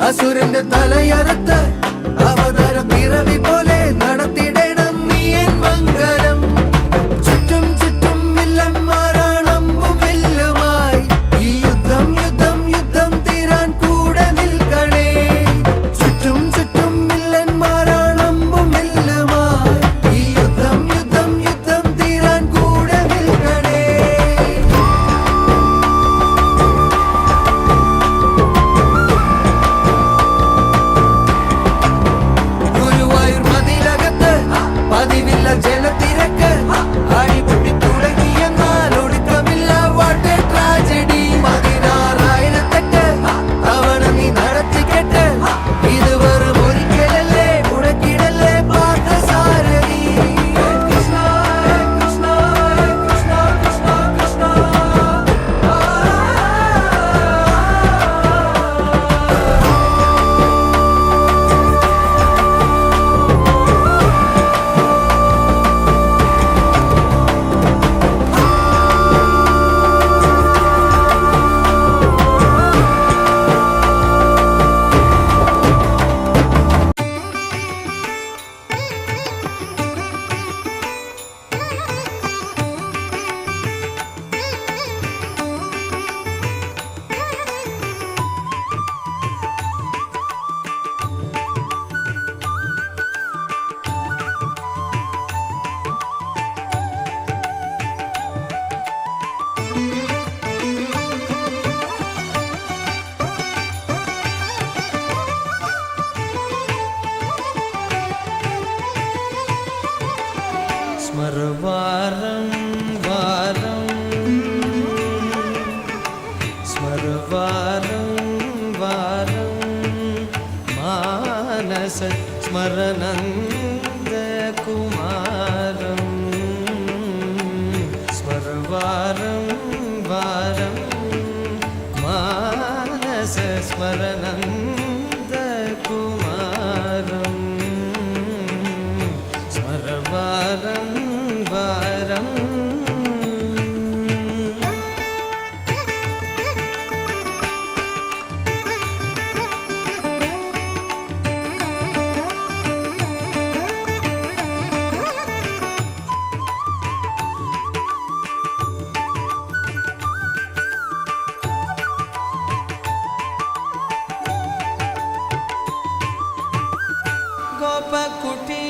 അസുരന്റെ തലയറുത്ത് അവതാര പിറവി പോലെ നടത്തിടണം നീ എൻ മംഗലം. ചുറ്റും ചുറ്റും വില്ലന്മാരാണമ്പും വില്ലുമായി ഈ യുദ്ധം യുദ്ധം യുദ്ധം തീരാൻ കൂടെ നിൽക്കണേ. ചുറ്റും ചുറ്റും വില്ലന്മാരാണമ്പും വില്ലുമായി ഈ യുദ്ധം യുദ്ധം യുദ്ധം തീരാൻ കൂടെ നിൽക്കണേ. പതിവില്ല ജനത്തിരക്ക് അടിപൊട്ടി തുടങ്ങിയെന്നാൽ ഒടുക്കമില്ല. What a tragedy. 16,000 തവണ നീ നടത്തിക്കെട്ട് ഇത് വെറും ഒരിക്കലല്ലേ മുടക്കിടല്ലേ പാർത്ഥസാരഥി. കൃഷ്ണ കൃഷ്ണ കൃഷ്ണ കൃഷ്ണ കൃഷ്ണ സ്മരവാരം വാരം സ്മരവാരം വാരം മാനസ സ്മരണന്ദ കുമാരം. സ്മരവാരം വാരം മാനസ സ്മരണന്ദ കുമാരം. സ്മരവാരം വാരം ഗോപകുട്ടി